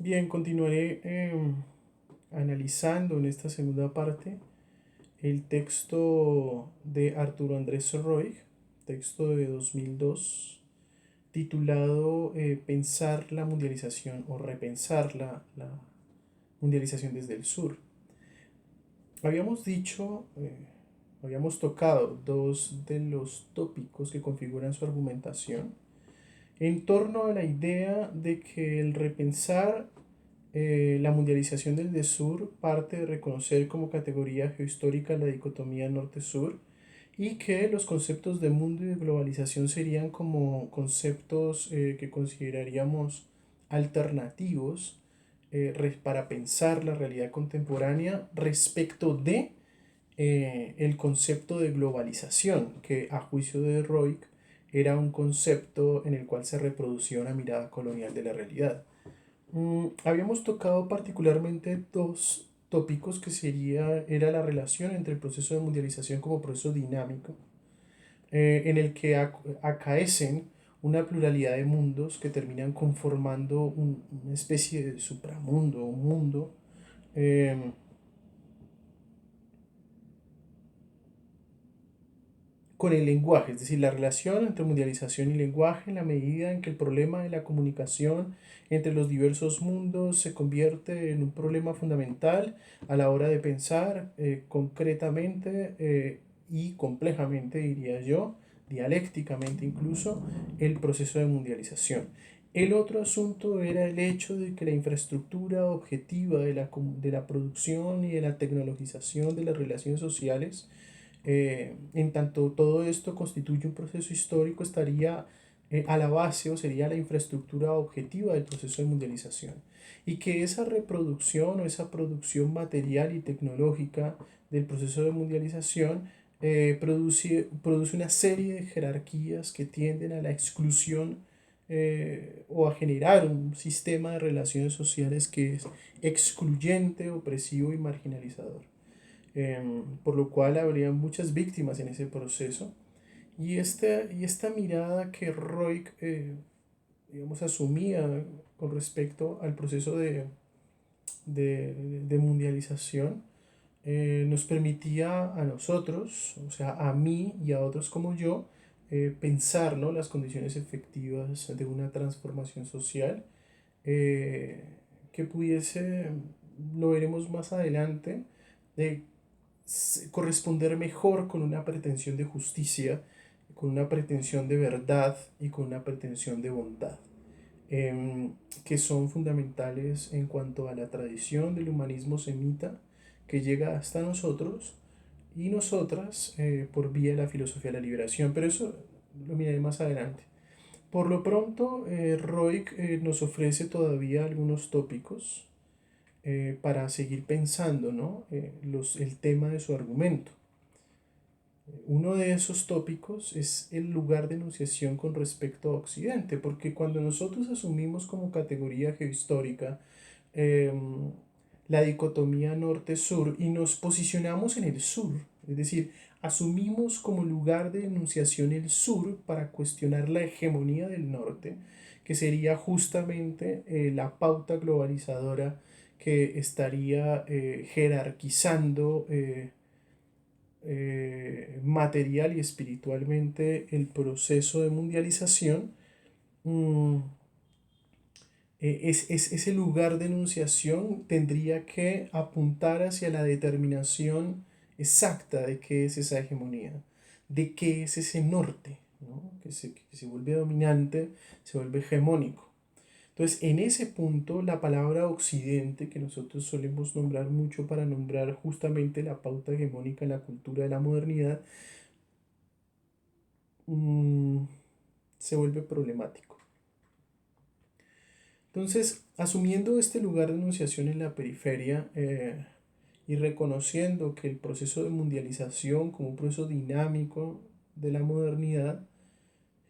Bien, continuaré analizando en esta segunda parte el texto de Arturo Andrés Roig, texto de 2002, titulado Pensar la mundialización o repensar la mundialización desde el sur. Habíamos dicho, habíamos tocado dos de los tópicos que configuran su argumentación en torno a la idea de que el repensar la mundialización del sur parte de reconocer como categoría geohistórica la dicotomía norte-sur y que los conceptos de mundo y de globalización serían como conceptos que consideraríamos alternativos para pensar la realidad contemporánea respecto de el concepto de globalización, que a juicio de Roig era un concepto en el cual se reproducía una mirada colonial de la realidad. Habíamos tocado particularmente dos tópicos que era la relación entre el proceso de mundialización como proceso dinámico, en el que acaecen una pluralidad de mundos que terminan conformando una especie de supramundo, un mundo eh, con el lenguaje, es decir, la relación entre mundialización y lenguaje en la medida en que el problema de la comunicación entre los diversos mundos se convierte en un problema fundamental a la hora de pensar concretamente y complejamente, diría yo, dialécticamente incluso, el proceso de mundialización. El otro asunto era el hecho de que la infraestructura objetiva de la producción y de la tecnologización de las relaciones sociales en tanto todo esto constituye un proceso histórico, estaría a la base o sería la infraestructura objetiva del proceso de mundialización. Y que esa reproducción o esa producción material y tecnológica del proceso de mundialización produce una serie de jerarquías que tienden a la exclusión o a generar un sistema de relaciones sociales que es excluyente, opresivo y marginalizador, por lo cual habría muchas víctimas en ese proceso. Y esta mirada que Roy, digamos, asumía con respecto al proceso de mundialización, nos permitía a nosotros, o sea, a mí y a otros como yo, pensar, ¿no?, las condiciones efectivas de una transformación social eh, que pudiese, lo veremos más adelante, de corresponder mejor con una pretensión de justicia, con una pretensión de verdad y con una pretensión de bondad, que son fundamentales en cuanto a la tradición del humanismo semita que llega hasta nosotros y nosotras por vía de la filosofía de la liberación, pero eso lo miraré más adelante. Por lo pronto, Roig nos ofrece todavía algunos tópicos para seguir pensando, ¿no?, el tema de su argumento. Uno de esos tópicos es el lugar de enunciación con respecto a Occidente, porque cuando nosotros asumimos como categoría geohistórica eh, la dicotomía norte-sur y nos posicionamos en el sur, es decir, asumimos como lugar de enunciación el sur para cuestionar la hegemonía del norte, que sería justamente la pauta globalizadora que estaría jerarquizando material y espiritualmente el proceso de mundialización. mm, ese lugar de enunciación tendría que apuntar hacia la determinación exacta de qué es esa hegemonía, de qué es ese norte, ¿no?, que se vuelve dominante, se vuelve hegemónico. Entonces, en ese punto, la palabra occidente, que nosotros solemos nombrar mucho para nombrar justamente la pauta hegemónica en la cultura de la modernidad, mmm, se vuelve problemático. Entonces, asumiendo este lugar de enunciación en la periferia y reconociendo que el proceso de mundialización como un proceso dinámico de la modernidad,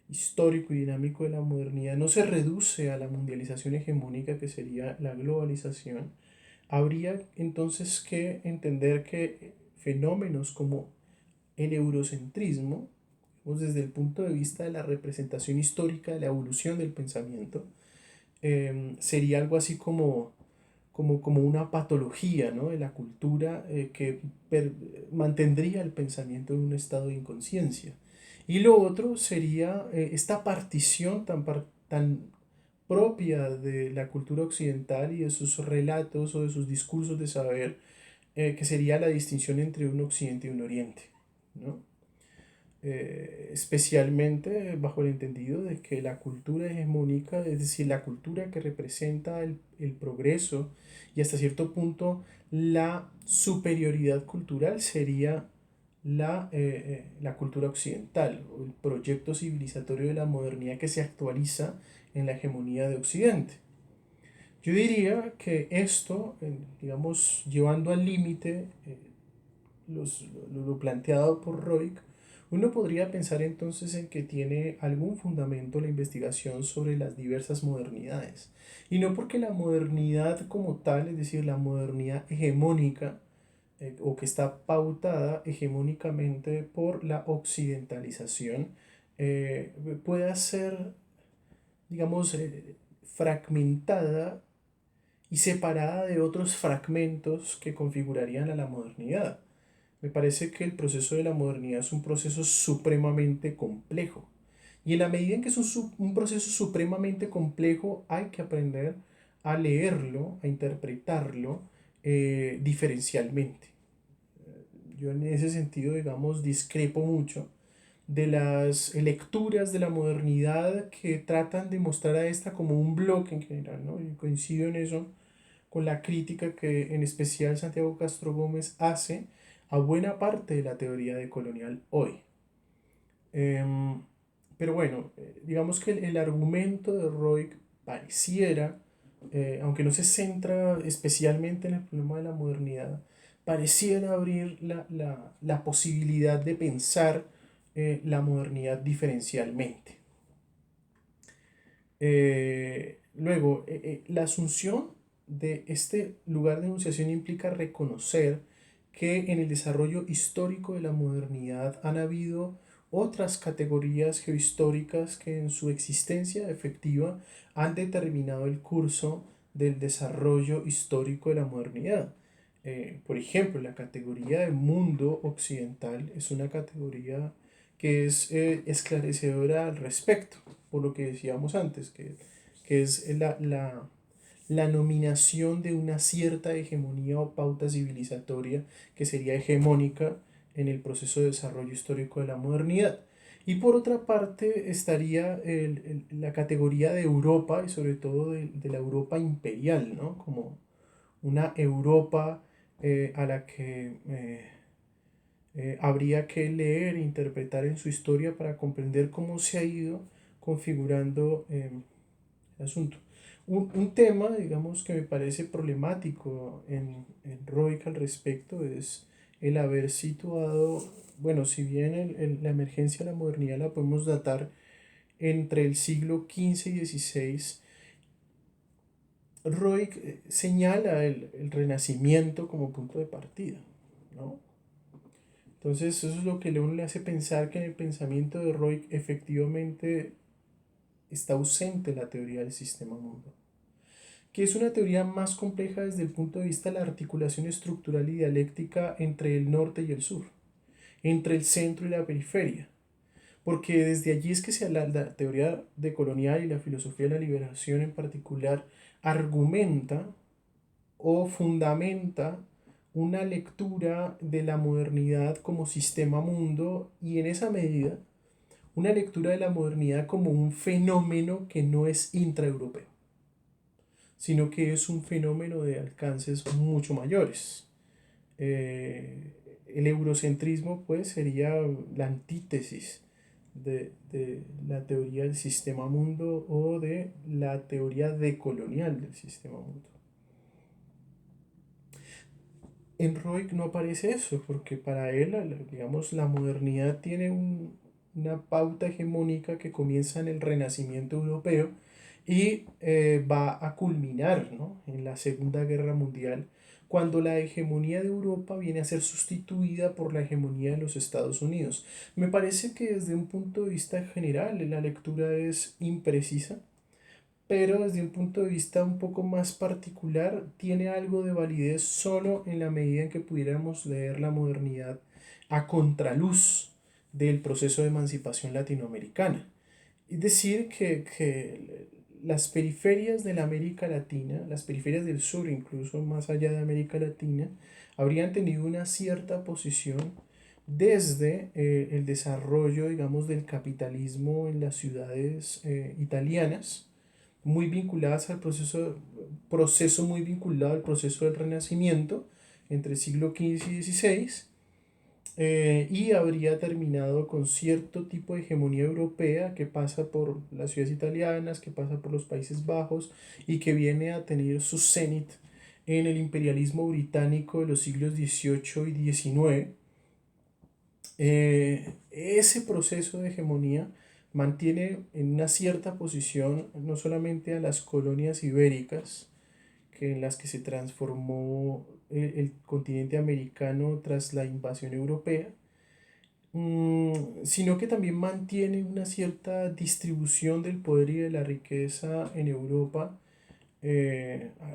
histórico y dinámico de la modernidad, no se reduce a la mundialización hegemónica que sería la globalización, habría entonces que entender que fenómenos como el eurocentrismo, desde el punto de vista de la representación histórica de la evolución del pensamiento, sería algo así como una patología, ¿no?, de la cultura, que mantendría el pensamiento en un estado de inconsciencia. Y lo otro sería esta partición tan propia de la cultura occidental y de sus relatos o de sus discursos de saber, que sería la distinción entre un occidente y un oriente, ¿no? Especialmente bajo el entendido de que la cultura hegemónica, es decir, la cultura que representa el progreso y hasta cierto punto la superioridad cultural, sería la cultura occidental, o el proyecto civilizatorio de la modernidad que se actualiza en la hegemonía de Occidente. Yo diría que esto, digamos, llevando al límite lo planteado por Roig, uno podría pensar entonces en que tiene algún fundamento la investigación sobre las diversas modernidades. Y no porque la modernidad como tal, es decir, la modernidad hegemónica, o que está pautada hegemónicamente por la occidentalización, pueda ser, digamos, fragmentada y separada de otros fragmentos que configurarían a la modernidad. Me parece que el proceso de la modernidad es un proceso supremamente complejo. Y en la medida en que es un proceso supremamente complejo, hay que aprender a leerlo, a interpretarlo diferencialmente. Yo en ese sentido, digamos, discrepo mucho de las lecturas de la modernidad que tratan de mostrar a esta como un bloque en general, ¿no? Y coincido en eso con la crítica que en especial Santiago Castro Gómez hace a buena parte de la teoría decolonial hoy. Em, pero bueno, digamos que el argumento de Roig pareciera, aunque no se centra especialmente en el problema de la modernidad, pareciera abrir la posibilidad de pensar la modernidad diferencialmente. Luego, la asunción de este lugar de enunciación implica reconocer que en el desarrollo histórico de la modernidad han habido otras categorías geohistóricas que en su existencia efectiva han determinado el curso del desarrollo histórico de la modernidad. Por ejemplo, la categoría de mundo occidental es una categoría que es esclarecedora al respecto, por lo que decíamos antes, que es la nominación de una cierta hegemonía o pauta civilizatoria que sería hegemónica en el proceso de desarrollo histórico de la modernidad. Y por otra parte estaría la categoría de Europa, y sobre todo de la Europa imperial, ¿no?, como una Europa a la que habría que leer e interpretar en su historia para comprender cómo se ha ido configurando el asunto. Un tema, digamos, que me parece problemático en Roig al respecto es el haber situado, bueno, si bien la emergencia de la modernidad la podemos datar entre el siglo XV y XVI, Roig señala el Renacimiento como punto de partida, ¿no? Entonces eso es lo que uno le hace pensar que en el pensamiento de Roig efectivamente está ausente la teoría del sistema mundo, que es una teoría más compleja desde el punto de vista de la articulación estructural y dialéctica entre el norte y el sur, entre el centro y la periferia, porque desde allí es que la teoría decolonial y la filosofía de la liberación en particular argumenta o fundamenta una lectura de la modernidad como sistema mundo, y en esa medida una lectura de la modernidad como un fenómeno que no es intraeuropeo, sino que es un fenómeno de alcances mucho mayores. El eurocentrismo pues sería la antítesis de la teoría del sistema mundo o de la teoría decolonial del sistema mundo. En Roig no aparece eso, porque para él, digamos, la modernidad tiene una pauta hegemónica que comienza en el Renacimiento europeo y va a culminar, ¿no?, en la Segunda Guerra Mundial, cuando la hegemonía de Europa viene a ser sustituida por la hegemonía de los Estados Unidos. Me parece que desde un punto de vista general la lectura es imprecisa, pero desde un punto de vista un poco más particular, tiene algo de validez solo en la medida en que pudiéramos leer la modernidad a contraluz del proceso de emancipación latinoamericana. Es decir, que las periferias de la América Latina, las periferias del sur, incluso más allá de América Latina, habrían tenido una cierta posición desde el desarrollo, digamos, del capitalismo en las ciudades italianas, muy vinculadas al proceso muy vinculado al proceso del Renacimiento entre el siglo XV y XVI, y habría terminado con cierto tipo de hegemonía europea que pasa por las ciudades italianas, que pasa por los Países Bajos y que viene a tener su cenit en el imperialismo británico de los siglos XVIII y XIX. Ese proceso de hegemonía mantiene en una cierta posición no solamente a las colonias ibéricas, que en las que se transformó el continente americano tras la invasión europea, sino que también mantiene una cierta distribución del poder y de la riqueza en Europa,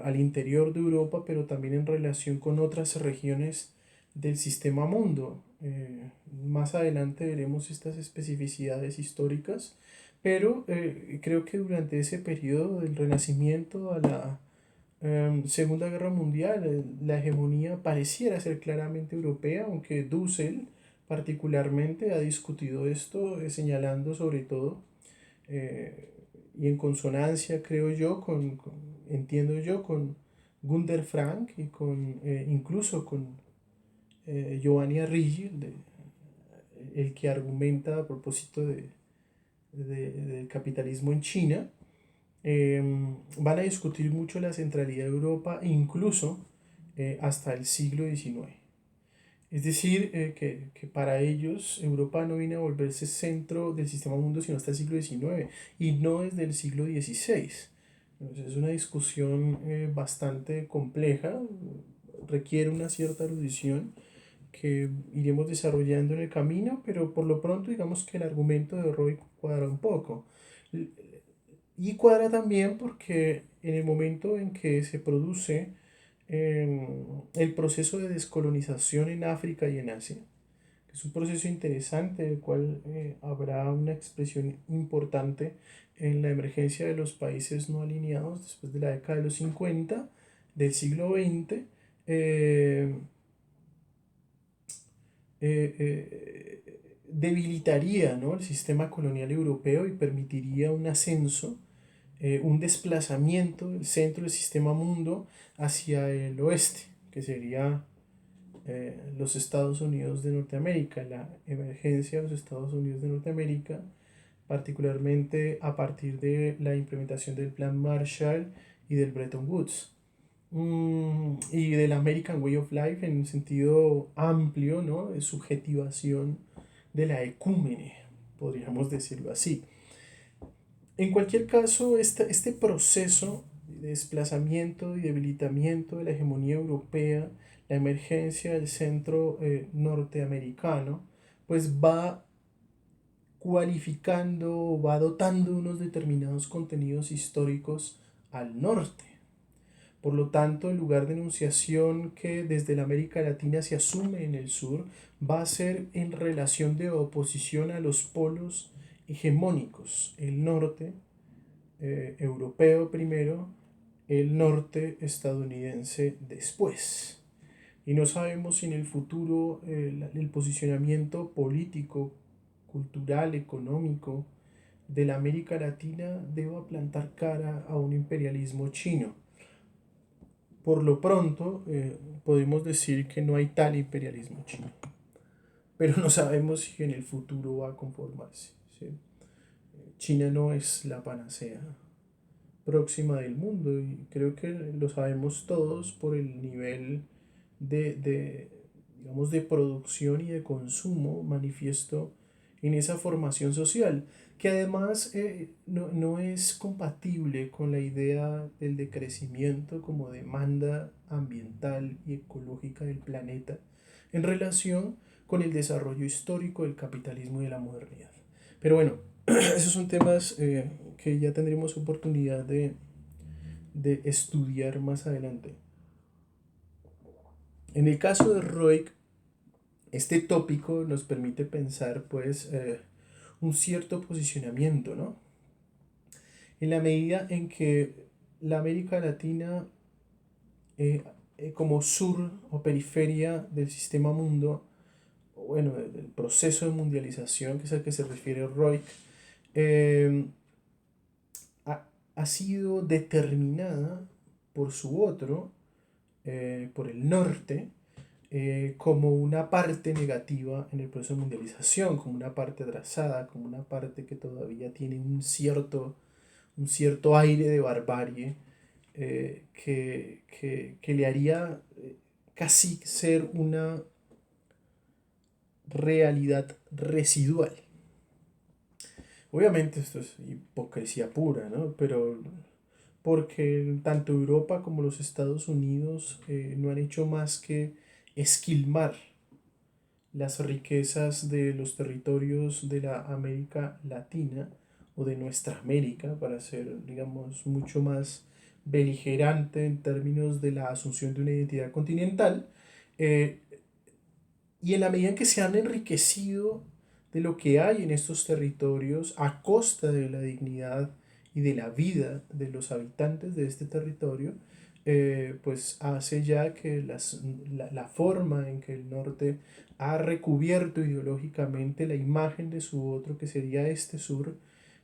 al interior de Europa, pero también en relación con otras regiones del sistema mundo. Más adelante veremos estas especificidades históricas, pero creo que durante ese periodo del Renacimiento a la Segunda Guerra Mundial, la hegemonía pareciera ser claramente europea, aunque Dussel particularmente ha discutido esto, señalando sobre todo, eh, y en consonancia, creo yo, entiendo yo, con Gunther Frank y con, incluso con Giovanni Arrighi, el que argumenta a propósito del capitalismo en China. Van a discutir mucho la centralidad de Europa, incluso hasta el siglo XIX. Es decir, que para ellos Europa no viene a volverse centro del sistema mundo sino hasta el siglo XIX y no desde el siglo XVI. Entonces, es una discusión bastante compleja, requiere una cierta erudición que iremos desarrollando en el camino, pero por lo pronto digamos que el argumento de Roy cuadra un poco. Y cuadra también porque en el momento en que se produce el proceso de descolonización en África y en Asia, que es un proceso interesante, del cual habrá una expresión importante en la emergencia de los países no alineados después de la década de los 50 del siglo XX. eh, Debilitaría, ¿no?, el sistema colonial europeo y permitiría un ascenso, un desplazamiento del centro del sistema mundo hacia el oeste, que sería los Estados Unidos de Norteamérica, la emergencia de los Estados Unidos de Norteamérica, particularmente a partir de la implementación del Plan Marshall y del Bretton Woods. Y del American Way of Life en un sentido amplio, ¿no?, de subjetivación de la ecúmene, podríamos decirlo así. En cualquier caso, este proceso de desplazamiento y debilitamiento de la hegemonía europea, la emergencia del centro norteamericano, pues va cualificando, va dotando unos determinados contenidos históricos al norte. Por lo tanto, el lugar de enunciación que desde la América Latina se asume en el sur va a ser en relación de oposición a los polos hegemónicos, el norte europeo primero, el norte estadounidense después. Y no sabemos si en el futuro el posicionamiento político, cultural, económico de la América Latina deba plantar cara a un imperialismo chino. Por lo pronto, podemos decir que no hay tal imperialismo chino, pero no sabemos si en el futuro va a conformarse, ¿sí? China no es la panacea próxima del mundo y creo que lo sabemos todos por el nivel digamos, de producción y de consumo manifiesto en esa formación social, que además no es compatible con la idea del decrecimiento como demanda ambiental y ecológica del planeta en relación con el desarrollo histórico del capitalismo y de la modernidad. Pero bueno, Esos son temas que ya tendremos oportunidad de estudiar más adelante. En el caso de Roig, este tópico nos permite pensar pues un cierto posicionamiento, ¿no? En la medida en que la América Latina eh, como sur o periferia del sistema mundo, bueno, del proceso de mundialización, que es al que se refiere Roig, eh, ha, ha sido determinada por su otro, por el norte, como una parte negativa en el proceso de mundialización, como una parte atrasada, como una parte que todavía tiene un cierto aire de barbarie que le haría casi ser una realidad residual. Obviamente esto es hipocresía pura, ¿no? Pero porque tanto Europa como los Estados Unidos no han hecho más que esquilmar las riquezas de los territorios de la América Latina o de nuestra América, para ser, digamos, mucho más beligerante en términos de la asunción de una identidad continental, eh, y en la medida en que se han enriquecido de lo que hay en estos territorios a costa de la dignidad y de la vida de los habitantes de este territorio, pues hace ya que la forma en que el norte ha recubierto ideológicamente la imagen de su otro, que sería este sur,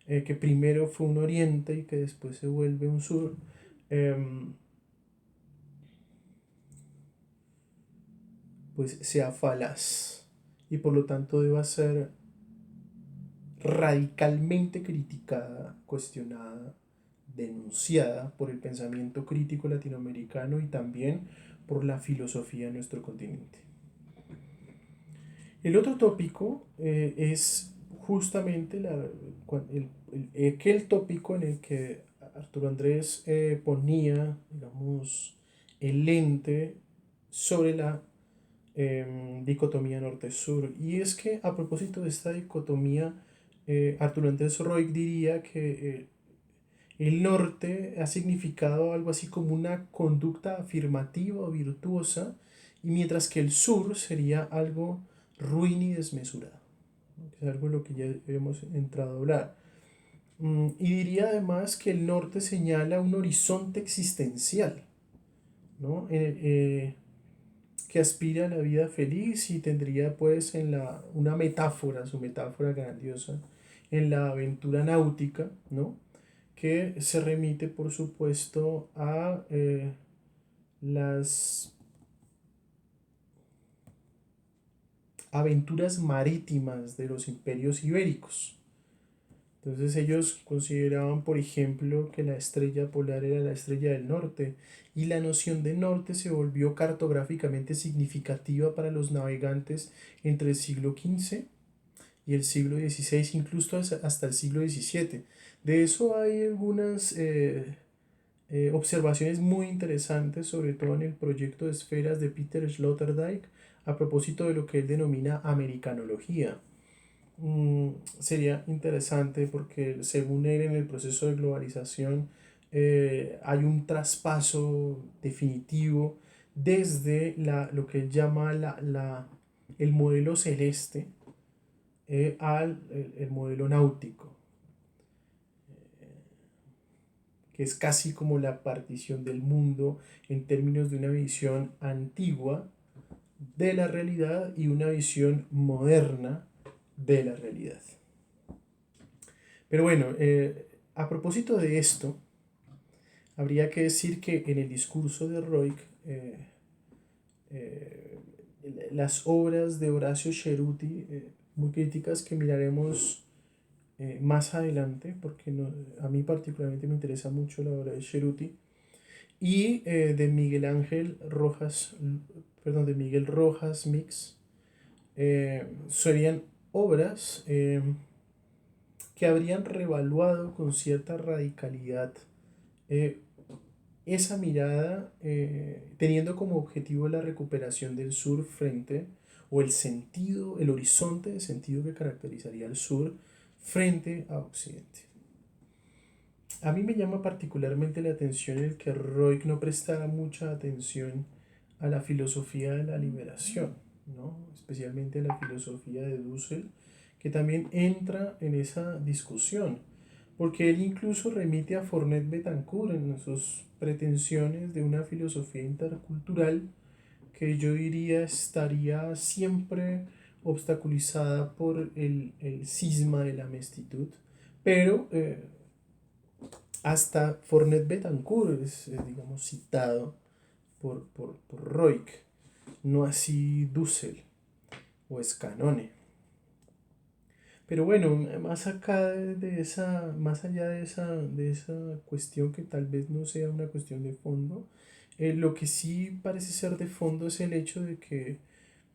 que primero fue un oriente y que después se vuelve un sur, em, pues sea falaz y por lo tanto deba ser radicalmente criticada, cuestionada, denunciada por el pensamiento crítico latinoamericano y también por la filosofía de nuestro continente. El otro tópico es justamente aquel tópico en el que Arturo Andrés ponía, digamos, el lente sobre la dicotomía norte-sur. Y es que a propósito de esta dicotomía, Arturo Andrés Roig diría que el norte ha significado algo así como una conducta afirmativa o virtuosa, y mientras que el sur sería algo ruin y desmesurado, ¿no? Que es algo de lo que ya hemos entrado a hablar. Y diría además que el norte señala un horizonte existencial, ¿no? Que aspira a la vida feliz y tendría pues una metáfora, su metáfora grandiosa, en la aventura náutica, ¿no? Que se remite por supuesto a las aventuras marítimas de los imperios ibéricos. Entonces ellos consideraban, por ejemplo, que la estrella polar era la estrella del norte, y la noción de norte se volvió cartográficamente significativa para los navegantes entre el siglo XV y el siglo XVI, incluso hasta el siglo XVII. De eso hay algunas observaciones muy interesantes, sobre todo en el proyecto de esferas de Peter Sloterdijk, a propósito de lo que él denomina americanología. Sería interesante porque según él en el proceso de globalización hay un traspaso definitivo desde lo que él llama el modelo celeste al el modelo náutico, que es casi como la partición del mundo en términos de una visión antigua de la realidad y una visión moderna de la realidad. Pero bueno, a propósito de esto, habría que decir que en el discurso de Roig, eh, las obras de Horacio Ceruti, muy críticas, que miraremos más adelante, porque a mí particularmente me interesa mucho la obra de Ceruti, y de Miguel Ángel Rojas, perdón, de Miguel Rojas Mix, serían obras que habrían revaluado con cierta radicalidad eh, esa mirada, teniendo como objetivo la recuperación del sur frente, o el sentido, el horizonte de sentido que caracterizaría el sur frente a Occidente. A mí me llama particularmente la atención el que Roig no prestara mucha atención a la filosofía de la liberación, ¿no? Especialmente a la filosofía de Dussel, que también entra en esa discusión, porque él incluso remite a Fournet Betancourt en sus pretensiones de una filosofía intercultural que yo diría estaría siempre obstaculizada por el cisma de la mestitud, pero hasta Fournet Betancourt es, digamos, citado por Roig, no así Dussel o Scanone. Pero bueno, más acá de esa, más allá de esa cuestión que tal vez no sea una cuestión de fondo, lo que sí parece ser de fondo es el hecho de que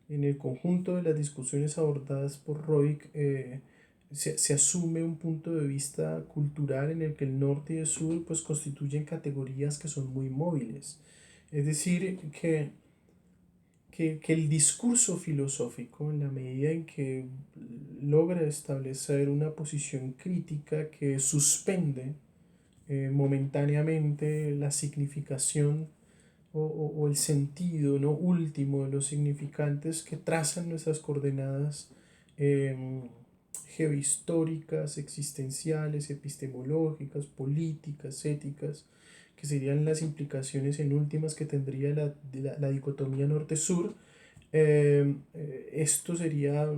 en el conjunto de las discusiones abordadas por Roig se asume un punto de vista cultural en el que el norte y el sur pues constituyen categorías que son muy móviles. Es decir, que el discurso filosófico, en la medida en que logra establecer una posición crítica que suspende momentáneamente la significación o el sentido, ¿no?, último de los significantes que trazan nuestras coordenadas eh, geohistóricas, existenciales, epistemológicas, políticas, éticas, que serían las implicaciones en últimas que tendría la dicotomía norte-sur. Esto sería,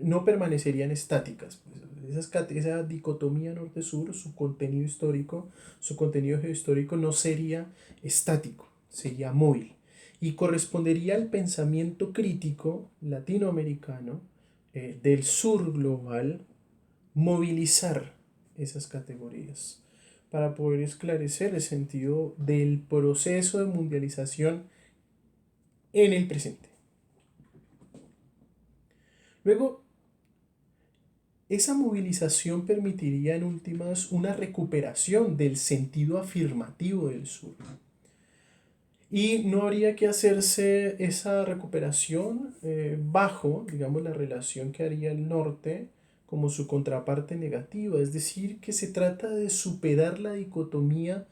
no permanecerían estáticas. Pues, esa dicotomía norte-sur, su contenido geohistórico no sería estático, sería móvil y correspondería al pensamiento crítico latinoamericano del sur global movilizar esas categorías para poder esclarecer el sentido del proceso de mundialización en el presente. Luego, esa movilización permitiría en últimas una recuperación del sentido afirmativo del sur. Y no habría que hacerse esa recuperación bajo, digamos, la relación que haría el norte como su contraparte negativa. Es decir, que se trata de superar la dicotomía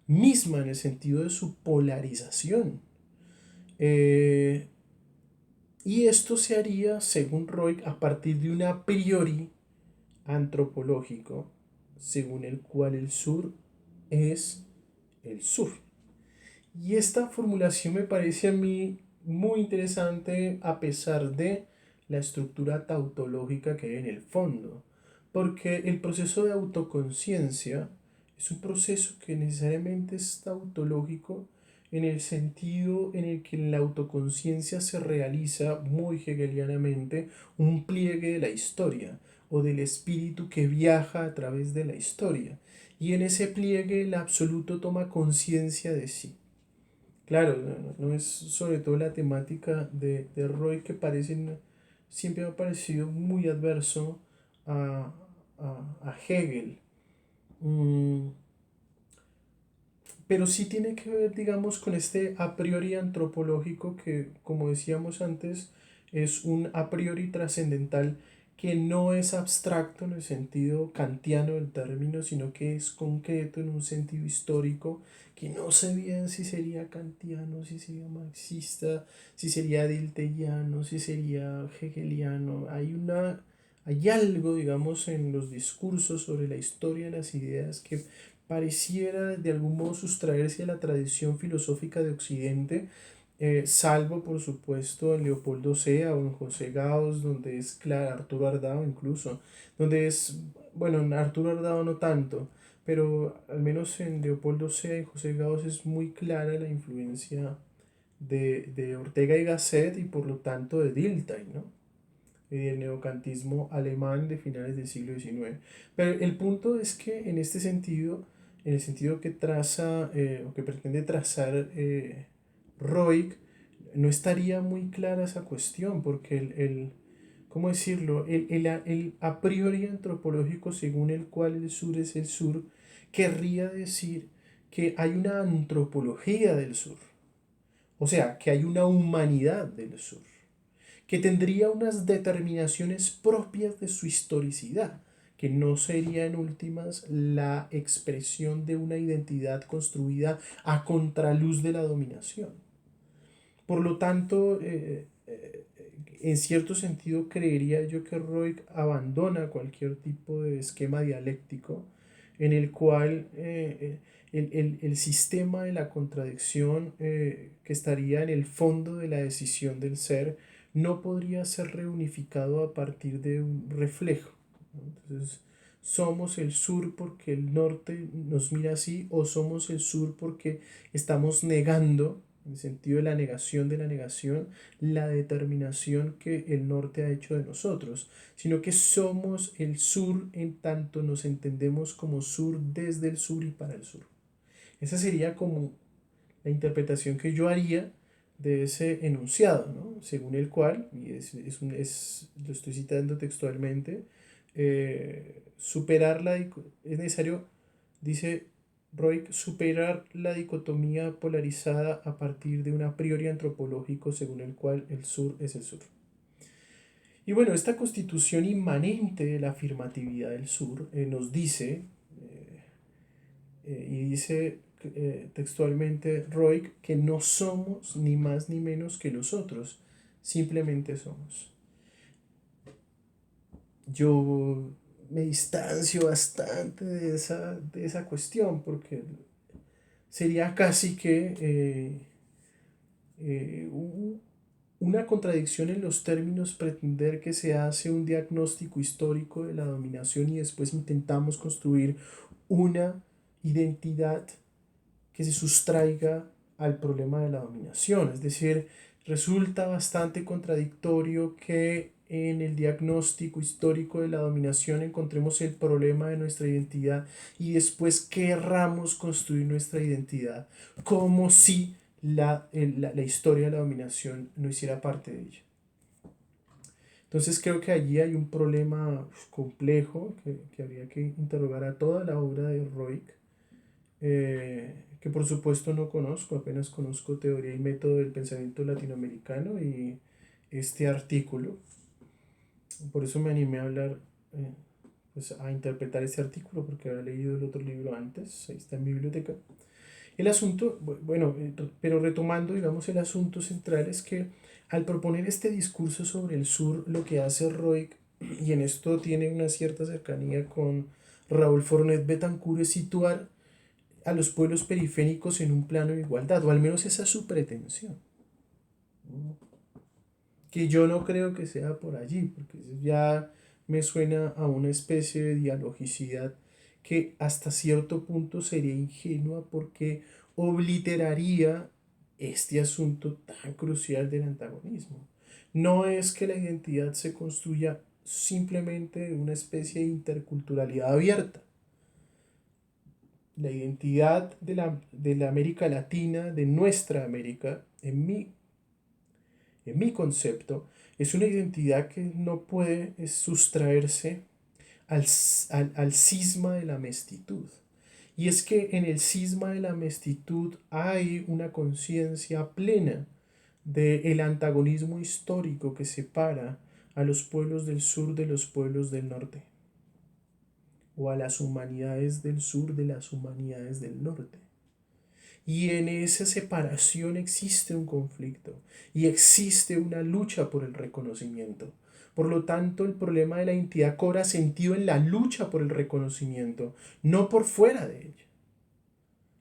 misma en el sentido de su polarización. Eh, y esto se haría, según Roig, a partir de un a priori antropológico, según el cual el sur es el sur. Y esta formulación me parece a mí muy interesante a pesar de la estructura tautológica que hay en el fondo, porque el proceso de autoconciencia es un proceso que necesariamente es tautológico en el sentido en el que en la autoconciencia se realiza muy hegelianamente un pliegue de la historia o del espíritu que viaja a través de la historia. Y en ese pliegue el absoluto toma conciencia de sí. Claro, no es sobre todo la temática de Roy que siempre me ha parecido muy adverso a, a Hegel. Mm, pero sí tiene que ver, digamos, con este a priori antropológico que, como decíamos antes, es un a priori trascendental que no es abstracto en el sentido kantiano del término, sino que es concreto en un sentido histórico, que no sé bien si sería kantiano, si sería marxista, si sería dilteiano, si sería hegeliano. Hay algo, digamos, en los discursos sobre la historia de las ideas que pareciera de algún modo sustraerse a la tradición filosófica de Occidente, salvo por supuesto en Leopoldo Sea o en José Gauss, donde es claro, Arturo Ardao incluso, donde es, bueno, en Arturo Ardao no tanto, pero al menos en Leopoldo Sea y José Gauss es muy clara la influencia de Ortega y Gasset y por lo tanto de Dilthey, ¿no? Y del neocantismo alemán de finales del siglo XIX. Pero el punto es que en este sentido, en el sentido que traza o que pretende trazar Roig, no estaría muy clara esa cuestión, porque ¿cómo decirlo? El a priori antropológico según el cual el sur es el sur, querría decir que hay una antropología del sur, o sea, que hay una humanidad del sur que tendría unas determinaciones propias de su historicidad, que no sería en últimas la expresión de una identidad construida a contraluz de la dominación. Por lo tanto, en cierto sentido creería yo que Roig abandona cualquier tipo de esquema dialéctico en el cual el sistema de la contradicción que estaría en el fondo de la decisión del ser no podría ser reunificado a partir de un reflejo, ¿no? Entonces, somos el sur porque el norte nos mira así, o somos el sur porque estamos negando, en el sentido de la negación, la determinación que el norte ha hecho de nosotros, sino que somos el sur en tanto nos entendemos como sur desde el sur y para el sur. Esa sería como la interpretación que yo haría de ese enunciado, ¿no? Según el cual, y lo estoy citando textualmente, es necesario, dice Roig, superar la dicotomía polarizada a partir de un a priori antropológico según el cual el sur es el sur. Y bueno, esta constitución inmanente de la afirmatividad del sur nos dice, y dice textualmente Roig, que no somos ni más ni menos que los otros, simplemente somos. Yo me distancio bastante de esa cuestión porque sería casi que eh, una contradicción en los términos pretender que se hace un diagnóstico histórico de la dominación y después intentamos construir una identidad que se sustraiga al problema de la dominación. Es decir, resulta bastante contradictorio que en el diagnóstico histórico de la dominación encontremos el problema de nuestra identidad y después querramos construir nuestra identidad como si la historia de la dominación no hiciera parte de ella. Entonces creo que allí hay un problema complejo que habría que interrogar a toda la obra de Roig, que por supuesto no conozco, apenas conozco Teoría y Método del Pensamiento Latinoamericano y este artículo. Por eso me animé a hablar, eh, pues a interpretar este artículo, porque había leído el otro libro antes, ahí está en mi biblioteca. El asunto, bueno, pero retomando, digamos, el asunto central es que al proponer este discurso sobre el sur, lo que hace Roig, y en esto tiene una cierta cercanía con Raúl Fornet Betancourt, es situar a los pueblos periféricos en un plano de igualdad, o al menos esa es su pretensión. Que yo no creo que sea por allí, porque ya me suena a una especie de dialogicidad que hasta cierto punto sería ingenua porque obliteraría este asunto tan crucial del antagonismo. No es que la identidad se construya simplemente de una especie de interculturalidad abierta. La identidad de la América Latina, de nuestra América, en mi concepto, es una identidad que no puede sustraerse al cisma de la mestitud. Y es que en el cisma de la mestitud hay una conciencia plena del antagonismo histórico que separa a los pueblos del sur de los pueblos del norte, o a las humanidades del sur de las humanidades del norte. Y en esa separación existe un conflicto y existe una lucha por el reconocimiento. Por lo tanto, el problema de la identidad cobra sentido en la lucha por el reconocimiento, no por fuera de ella.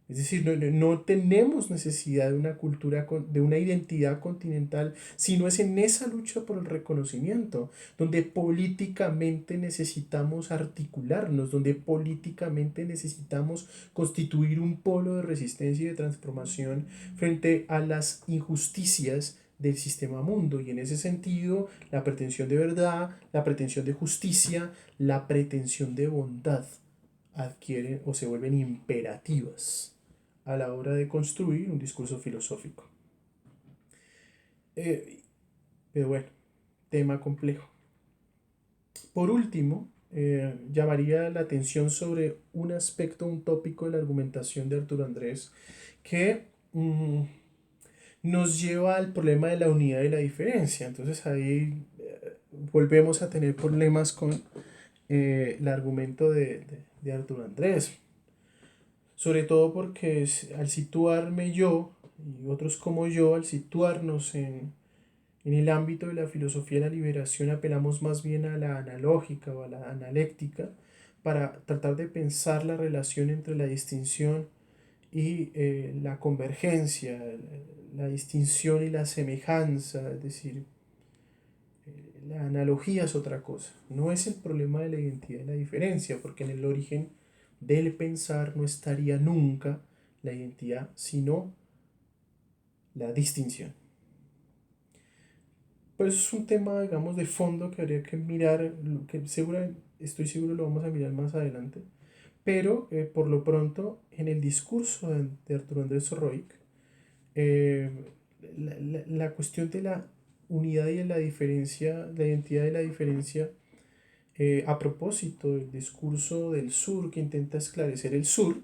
Es decir, no tenemos necesidad de una cultura, de una identidad continental, sino es en esa lucha por el reconocimiento, donde políticamente necesitamos articularnos, donde políticamente necesitamos constituir un polo de resistencia y de transformación frente a las injusticias del sistema mundo. Y en ese sentido, la pretensión de verdad, la pretensión de justicia, la pretensión de bondad adquieren o se vuelven imperativas a la hora de construir un discurso filosófico. Eh, pero bueno, tema complejo. Por último, llamaría la atención sobre un aspecto, un tópico de la argumentación de Arturo Andrés que nos lleva al problema de la unidad y la diferencia. Entonces ahí volvemos a tener problemas con el argumento de Arturo Andrés. Sobre todo porque al situarme yo y otros como yo, al situarnos en el ámbito de la filosofía de la liberación, apelamos más bien a la analógica o a la analéctica para tratar de pensar la relación entre la distinción y la convergencia, la distinción y la semejanza, es decir, la analogía es otra cosa. No es el problema de la identidad y la diferencia, porque en el origen del pensar no estaría nunca la identidad, sino la distinción. Pues es un tema, digamos, de fondo que habría que mirar, que estoy seguro lo vamos a mirar más adelante, pero por lo pronto en el discurso de Arturo Andrés Roig, eh, la cuestión de la unidad y de la diferencia, la identidad y la diferencia, a propósito del discurso del sur que intenta esclarecer el sur,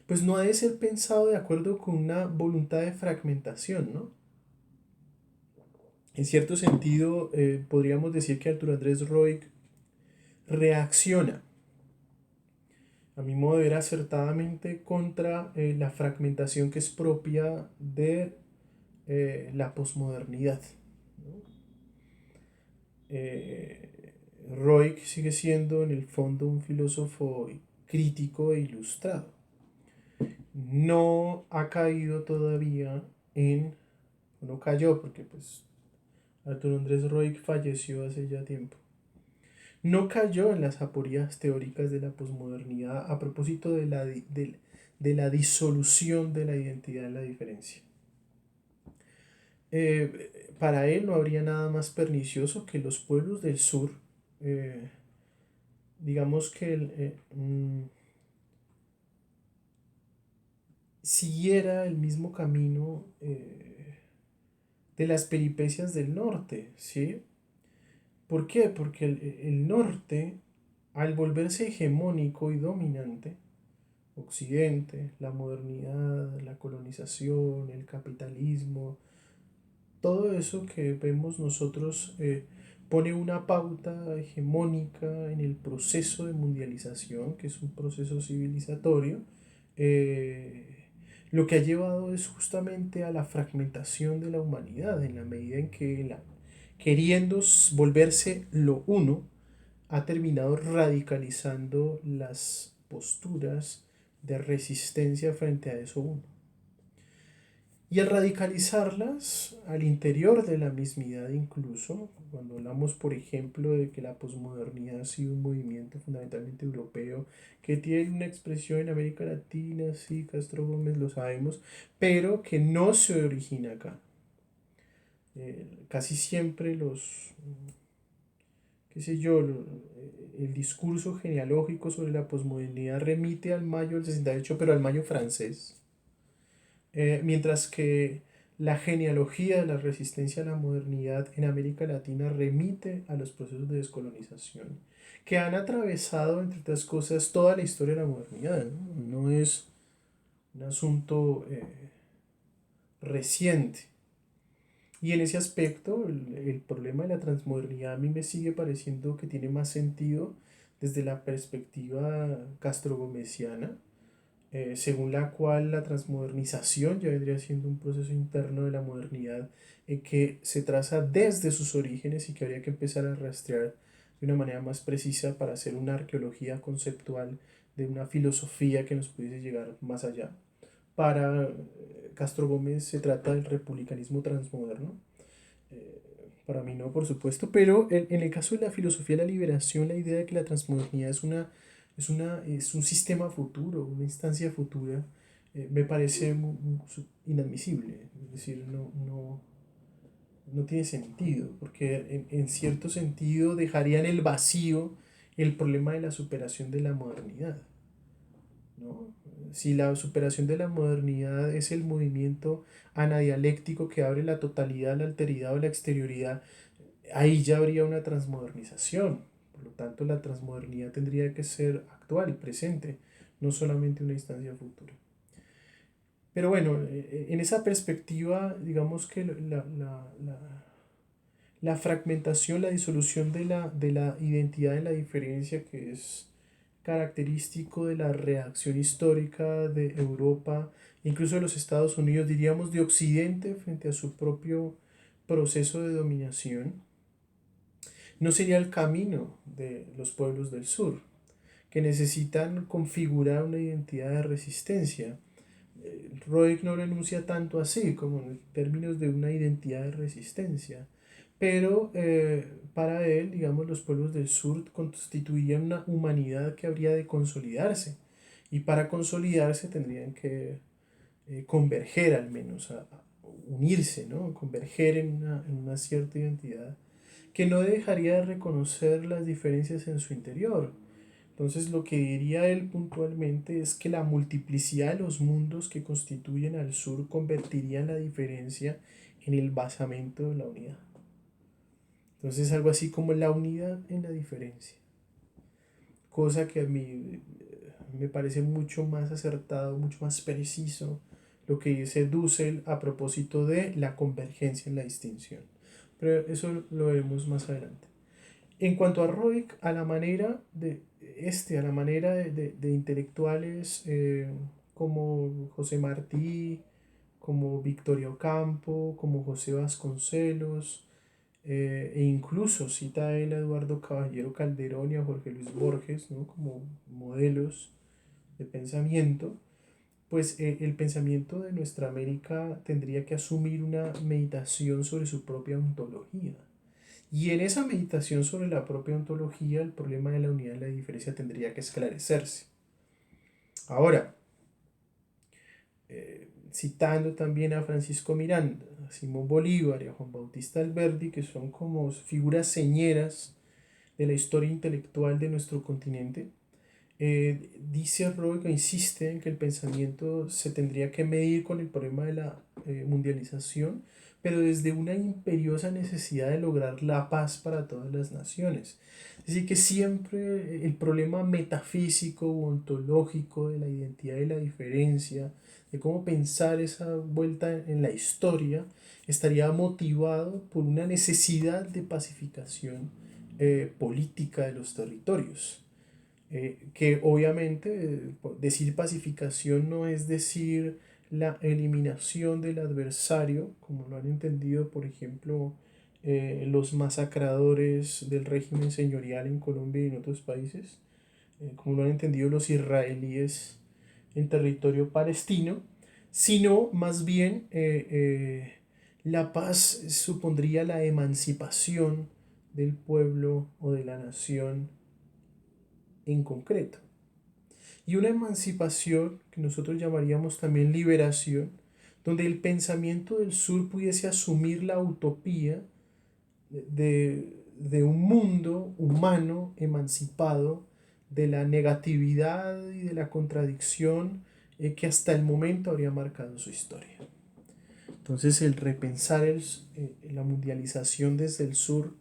pues no ha de ser pensado de acuerdo con una voluntad de fragmentación, ¿no? En cierto sentido, podríamos decir que Arturo Andrés Roig reacciona, a mi modo de ver, acertadamente contra la fragmentación que es propia de la posmodernidad, ¿no? Roig sigue siendo en el fondo un filósofo crítico e ilustrado. No ha caído todavía no cayó porque pues Arturo Andrés Roig falleció hace ya tiempo. No cayó en las aporías teóricas de la posmodernidad a propósito de la disolución de la identidad en la diferencia. Para él no habría nada más pernicioso que los pueblos del sur, eh, digamos que siguiera el mismo camino de las peripecias del norte, ¿sí? ¿Por qué? Porque el norte, al volverse hegemónico y dominante, Occidente, la modernidad, la colonización, el capitalismo, todo eso que vemos nosotros pone una pauta hegemónica en el proceso de mundialización, que es un proceso civilizatorio. eh, lo que ha llevado es justamente a la fragmentación de la humanidad, en la medida en que queriendo volverse lo uno, ha terminado radicalizando las posturas de resistencia frente a eso uno. Y al radicalizarlas al interior de la mismidad incluso, cuando hablamos por ejemplo de que la posmodernidad ha sido un movimiento fundamentalmente europeo que tiene una expresión en América Latina, sí, Castro Gómez lo sabemos, pero que no se origina acá. Casi siempre qué sé yo, el discurso genealógico sobre la posmodernidad remite al mayo del 68, pero al mayo francés. Mientras que la genealogía de la resistencia a la modernidad en América Latina remite a los procesos de descolonización que han atravesado, entre otras cosas, toda la historia de la modernidad. No, no es un asunto reciente. Y en ese aspecto, el problema de la transmodernidad a mí me sigue pareciendo que tiene más sentido desde la perspectiva castrogomesiana, según la cual la transmodernización ya vendría siendo un proceso interno de la modernidad que se traza desde sus orígenes y que habría que empezar a rastrear de una manera más precisa para hacer una arqueología conceptual de una filosofía que nos pudiese llegar más allá. Para Castro Gómez se trata del republicanismo transmoderno. Eh, para mí no, por supuesto, pero en el caso de la filosofía de la liberación, la idea de que la transmodernidad es un sistema futuro, una instancia futura, me parece inadmisible. Es decir, no tiene sentido, porque en cierto sentido dejaría en el vacío el problema de la superación de la modernidad, ¿no? Si la superación de la modernidad es el movimiento anadialéctico que abre la totalidad, la alteridad o la exterioridad, ahí ya habría una transmodernización. Por lo tanto, la transmodernidad tendría que ser actual y presente, no solamente una instancia futura. Pero bueno, en esa perspectiva, digamos que la fragmentación, la disolución de la identidad en la diferencia, que es característico de la reacción histórica de Europa, incluso de los Estados Unidos, diríamos de Occidente frente a su propio proceso de dominación, no sería el camino de los pueblos del sur, que necesitan configurar una identidad de resistencia. Roig no lo enuncia tanto así, como en términos de una identidad de resistencia, pero para él, digamos, los pueblos del sur constituirían una humanidad que habría de consolidarse, y para consolidarse tendrían que converger al menos, a unirse, ¿no? Converger en una cierta identidad que no dejaría de reconocer las diferencias en su interior. Entonces lo que diría él puntualmente es que la multiplicidad de los mundos que constituyen al sur convertirían la diferencia en el basamento de la unidad. Entonces algo así como la unidad en la diferencia. Cosa que a mí me parece mucho más acertado, mucho más preciso lo que dice Dussel a propósito de la convergencia en la distinción. Pero eso lo veremos más adelante. En cuanto a Roig, a la manera de intelectuales como José Martí, como Victoria Ocampo, como José Vasconcelos, e incluso cita él a Eduardo Caballero Calderón y a Jorge Luis Borges, ¿no? Como modelos de pensamiento, pues el pensamiento de nuestra América tendría que asumir una meditación sobre su propia ontología. Y en esa meditación sobre la propia ontología, el problema de la unidad y la diferencia tendría que esclarecerse. Ahora, citando también a Francisco Miranda, a Simón Bolívar y a Juan Bautista Alberdi, que son como figuras señeras de la historia intelectual de nuestro continente, dice Roig, que insiste en que el pensamiento se tendría que medir con el problema de la mundialización, pero desde una imperiosa necesidad de lograr la paz para todas las naciones. Es decir, que siempre el problema metafísico o ontológico de la identidad y la diferencia, de cómo pensar esa vuelta en la historia, estaría motivado por una necesidad de pacificación política de los territorios. Que obviamente decir pacificación no es decir la eliminación del adversario, como lo han entendido, por ejemplo, los masacradores del régimen señorial en Colombia y en otros países, como lo han entendido los israelíes en territorio palestino, sino más bien la paz supondría la emancipación del pueblo o de la nación en concreto. Y una emancipación que nosotros llamaríamos también liberación, donde el pensamiento del sur pudiese asumir la utopía de un mundo humano emancipado de la negatividad y de la contradicción que hasta el momento habría marcado su historia. Entonces el repensar la mundialización desde el sur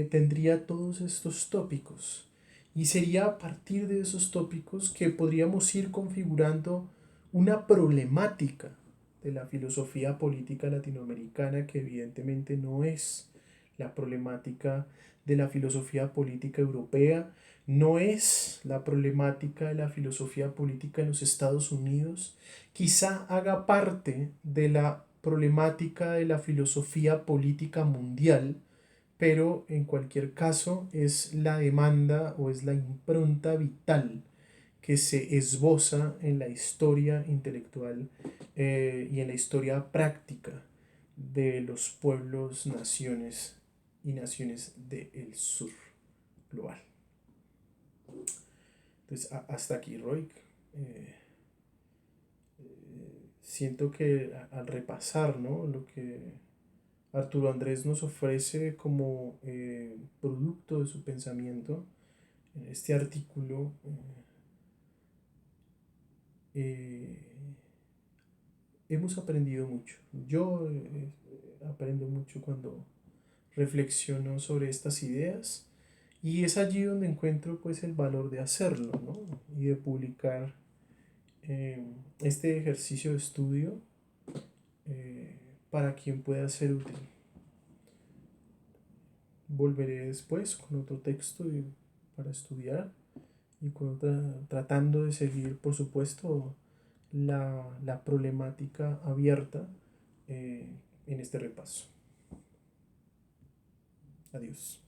tendría todos estos tópicos. Y sería a partir de esos tópicos que podríamos ir configurando una problemática de la filosofía política latinoamericana, que evidentemente no es la problemática de la filosofía política europea, no es la problemática de la filosofía política en los Estados Unidos, quizá haga parte de la problemática de la filosofía política mundial, pero en cualquier caso es la demanda o es la impronta vital que se esboza en la historia intelectual y en la historia práctica de los pueblos, naciones y naciones del sur global. Entonces, hasta aquí, Roy. Siento que al repasar, ¿no?, lo que Arturo Andrés nos ofrece como producto de su pensamiento en este artículo, eh, hemos aprendido mucho. Yo aprendo mucho cuando reflexiono sobre estas ideas, y es allí donde encuentro pues el valor de hacerlo, ¿no?, y de publicar este ejercicio de estudio para quien pueda ser útil. volveré después con otro texto para estudiar y tratando de seguir, por supuesto, la problemática abierta en este repaso. Adiós.